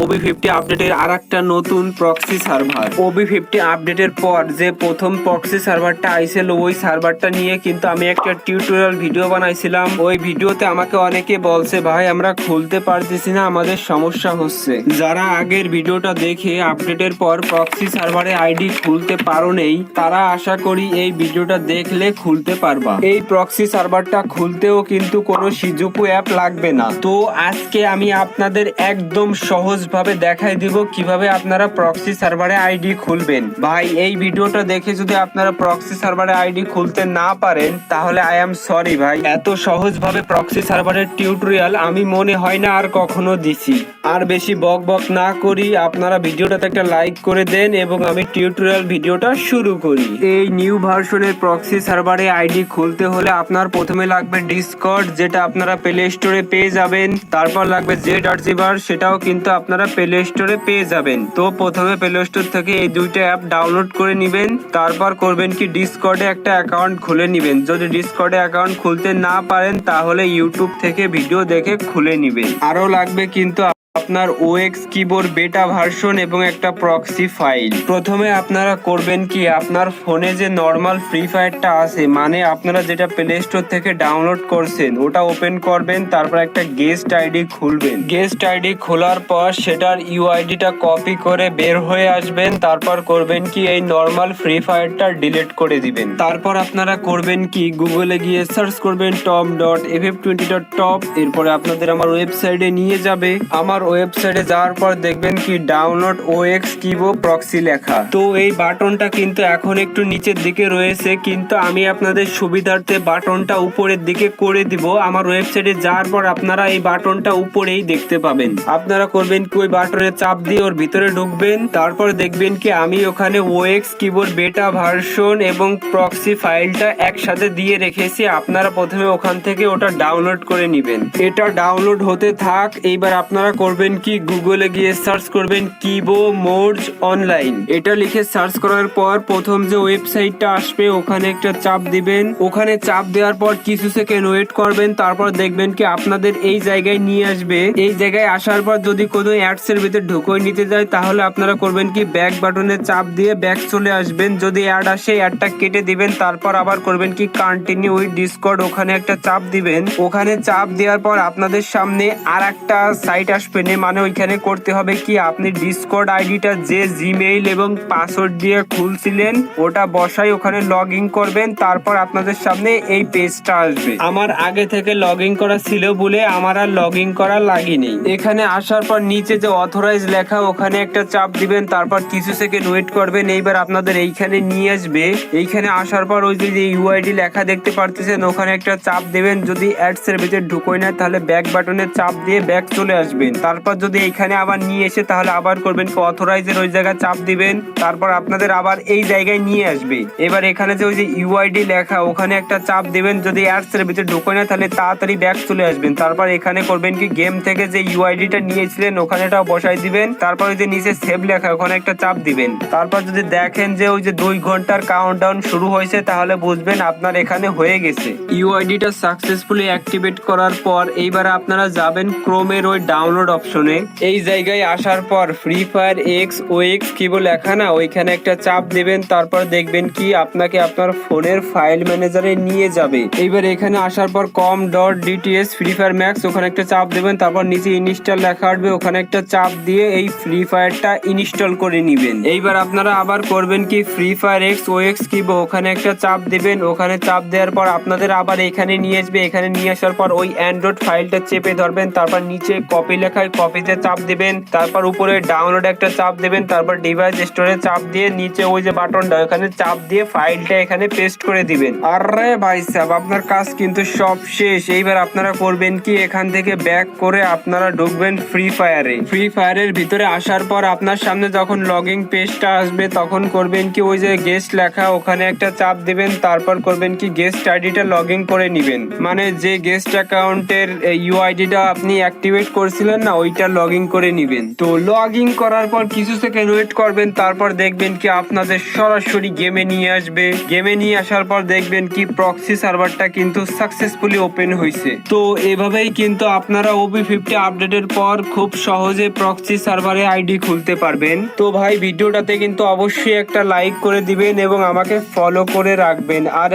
OB50 আপডেটের আরেকটা নতুন প্রক্সি সার্ভার। OB50 আপডেটের পর যে প্রথম প্রক্সি সার্ভারটা আইছিল ওই সার্ভারটা নিয়ে কিন্তু আমি একটা টিউটোরিয়াল ভিডিও বানাইছিলাম। ওই ভিডিওতে আমাকে অনেকে বলছে ভাই আমরা খুলতে পারতেছি না, আমাদের সমস্যা হচ্ছে। যারা আগের ভিডিওটা দেখে আপডেটের পর প্রক্সি সার্ভারে আইডি খুলতে পারো নেই, তারা আশা করি এই ভিডিওটা দেখলে খুলতে পারবা। এই প্রক্সি সার্ভারটা খুলতেও কিন্তু কোনো সিজুকু অ্যাপ লাগবে না। তো আজকে আমি আপনাদের একদম সহজভাবে দেখাই দিব কিভাবে আপনারা প্রক্সি সার্ভারে আইডি খুলবেন। ভাই এই ভিডিওটা দেখে যদি আপনারা প্রক্সি সার্ভারে আইডি খুলতে না পারেন তাহলে আই এম সরি ভাই। এত সহজভাবে প্রক্সি সার্ভারের টিউটোরিয়াল আমি মনে হয় না আর কখনো দিছি। আর বেশি বক বক না করি, আপনারা ভিডিওটাতে একটা লাইক করে দেন এবং আমি টিউটোরিয়াল ভিডিওটা শুরু করি। এই নিউ ভার্সনের প্রক্সি সার্ভারে আইডি খুলতে হলে আপনার প্রথমে লাগবে ডিসকর্ড, যেটা আপনারা প্লে স্টোরে পেয়ে যাবেন। তারপর লাগবে ZArchiver, সেটাও কিন্তু আপনারা প্লে স্টোরে পেয়ে যাবেন। তো প্রথমে প্লে স্টোর থেকে এই দুইটা অ্যাপ ডাউনলোড করে নেবেন। তারপর করবেন কি ডিসকর্ডে একটা অ্যাকাউন্ট খুলে নেবেন। যদি ডিসকর্ডে অ্যাকাউন্ট খুলতে না পারেন তাহলে ইউটিউব থেকে ভিডিও দেখে খুলে নেবেন। আরও লাগবে কিন্তু আপনার OX কিবোর্ড বেটা ভার্সন এবং একটা প্রক্সি ফাইল। প্রথমে আপনারা করবেন কি, আপনার ফোনে যে নর্মাল ফ্রি ফায়ারটা আছে, মানে আপনারা যেটা প্লে স্টোর থেকে ডাউনলোড করছেন ওটা ওপেন করবেন। তারপর একটা গেস্ট আইডি খুলবেন। গেস্ট আইডি খোলার পর সেটার ইউআইডিটা কপি করে বের হয়ে আসবেন। তারপর করবেন কি, এই নর্মাল ফ্রি ফায়ারটা ডিলিট করে দিবেন। তারপর আপনারা করবেন কি, গুগলে গিয়ে সার্চ করবেন top.ff20.top। এরপরে আপনাদের আমার ওয়েবসাইটে নিয়ে যাবে। আমার ওয়েবসাইটে যাওয়ার পর দেখবেন কি ডাউনলোড OX কিবোর্ড প্রক্সি লেখা। তো এই বাটনটা কিন্তু এখন একটু নিচের দিকে রয়েছে, কিন্তু আমি আপনাদের সুবিধার্থে বাটনটা উপরের দিকে করে দিব। আমার ওয়েবসাইটে যাওয়ার পর আপনারা এই বাটনটা উপরেই দেখতে পাবেন। আপনারা করবেন কি, ওই বাটনে চাপ দিয়ে ওর ভিতরে ঢুকবেন। তারপর দেখবেন কি আমি ওখানে OX কিবোর্ড বেটা ভার্সন এবং প্রক্সি ফাইলটা একসাথে দিয়ে রেখেছি। আপনারা প্রথমে ওখান থেকে ওটা ডাউনলোড করে নেবেন। এটা ডাউনলোড হতে থাক। এইবার আপনারা করবেন কি, গুগলে গিয়ে সার্চ করবেন কিবো মোডস অনলাইন। এটা লিখে সার্চ করার পর প্রথম যে ওয়েবসাইটটা আসবে ওখানে একটা চাপ দিবেন। ওখানে চাপ দেওয়ার পর কিছু সেকেন্ড ওয়েট করবেন। তারপর দেখবেন কি আপনাদের এই জায়গায় নিয়ে আসবে। এই জায়গায় আসার পর যদি কোনো অ্যাডস এর ভিতরে ঢুকিয়ে নিতে যায় তাহলে আপনারা করবেন কি, ব্যাক বাটনে চাপ দিয়ে ব্যাক চলে আসবেন। যদি অ্যাড আসে অ্যাডটা কেটে দিবেন। তারপর আবার করবেন কি, কন্টিনিউ উইথ ডিসকর্ড, ওখানে একটা চাপ দিবেন। ওখানে চাপ দেওয়ার পর আপনাদের সামনে আর একটা সাইট আসবে, মানে ওইখানে করতে হবে কি, আপনি ডিসকর্ড আইডিটা যে জিমেইল এবং পাসওয়ার্ড দিয়ে খুলছিলেন ওটা বসাই ওখানে লগ ইন করবেন। তারপর আপনাদের সামনে এই পেজটা আসবে। আমার আগে থেকে লগ ইন করা ছিল বলে আমার আর লগ ইন করা লাগেনি। এখানে আসার পর নিচে যে অথরাইজ লেখা ওখানে একটা চাপ দিবেন। তারপর কিছু সেকেন্ড ওয়েট করবেন। এইবার আপনাদের এইখানে নিয়ে আসবে। এইখানে আসার পর ওই যে ইউআইডি লেখা দেখতে পারতেছেন ওখানে একটা চাপ দেবেন। যদি অ্যাডস এর ভিতরে ঢুকোয় না তাহলে ব্যাক বাটনে চাপ দিয়ে ব্যাক চলে আসবেন। তারপর যদি এইখানে আবার নিয়ে এসে তাহলে আবার করবেন কি, অথরাইজের ওই জায়গায় চাপ দিবেন। তারপর আপনাদের আবার এই জায়গায় নিয়ে আসবে। এবার এখানে যে ওই যে ইউআইডি লেখা ওখানে একটা চাপ দিবেন। যদি অ্যাডস এর ভিতরে ঢুকোয় না তাহলে তাড়াতাড়ি ব্যাক চলে আসবেন। তারপর এখানে করবেন কি, গেম থেকে যে ইউআইডিটা নিয়েছিলেন ওখানেটাও বসাই দিবেন। তারপর ওই যে নিচে সেভ লেখা ওখানে একটা চাপ দিবেন। তারপর যদি দেখেন যে ওই যে 2 ঘন্টার কাউন্টডাউন শুরু হয়েছে তাহলে বুঝবেন আপনার এখানে হয়ে গেছে। ইউআইডিটা সাকসেসফুলি অ্যাক্টিভেট করার পর এইবার আপনারা যাবেন ক্রোমের ওই ডাউনলোড অপশনে। এই জায়গায় আসার পর ফ্রি ফায়ার OX কিবোর্ড লেখা না, ওইখানে একটা চাপ দিবেন। তারপর দেখবেন কি আপনাকে আপনার ফোনের ফাইল ম্যানেজারে নিয়ে যাবে। এইবার এখানে আসার পর com.dts ফ্রি ফায়ার ম্যাক্স ওখানে একটা চাপ দেবেন। তারপর নিচে ইনস্টল লেখা আসবে ওখানে একটা চাপ দিয়ে এই ফ্রি ফায়ারটা ইনস্টল করে নেবেন। এইবার আপনারা আবার করবেন কি, ফ্রি ফায়ার OX কিবোর্ড ওখানে একটা চাপ দিবেন। ওখানে চাপ দেওয়ার পর আপনাদের আবার এখানে নিয়ে আসবে। এখানে নিয়ে আসার পর ওই অ্যান্ড্রয়েড ফাইলটা চেপে ধরবেন। তারপর নিচে কপি লেখায় কপিতে চাপ দিবেন। তারপর উপরে ডাউনলোড একটা চাপ দেবেন। তারপর ডিভাইস স্টোরে চাপ দিয়ে নিচে ওই যে বাটনটা ওখানে চাপ দিয়ে ফাইলটা এখানে পেস্ট করে দিবেন। আরে ভাই সাহেব, আপনার কাজ কিন্তু সব শেষ। এইবার আপনারা করবেন কি, এখান থেকে ব্যাক করে আপনারা ঢুকবেন ফ্রি ফায়ারে। ফ্রি ফায়ারের ভিতরে আসার পর আপনার সামনে যখন লগইন পেজটা আসবে তখন করবেন কি, ওই যে গেস্ট লেখা ওখানে একটা চাপ দিবেন। তারপর করবেন কি, গেস্ট আইডিটা লগ ইন করে নেবেন। মানে যে গেস্ট অ্যাকাউন্টের ইউআইডিটা আপনি অ্যাক্টিভেট করছিলেন না ওইটা লগ ইন করে নিবেন। তো লগ ইন করার পর কিছু সেকেন্ড ওয়েট করবেন, তারপর দেখবেন কি আপনাদের সরাসরি গেমে নিয়ে আসবে। গেমে নিয়ে আসার পর দেখবেন কি প্রক্সি সার্ভারটা কিন্তু সাকসেসফুলি ওপেন হয়েছে। তো এভাবেই কিন্তু আপনারা OB50 আপডেটের পর খুব সহজে প্রক্সি সার্ভারে আইডি খুলতে পারবেন। তো ভাই ভিডিওটাতে কিন্তু অবশ্যই একটা লাইক করে দিবেন এবং আমাকে ফলো করে রাখবেন। আর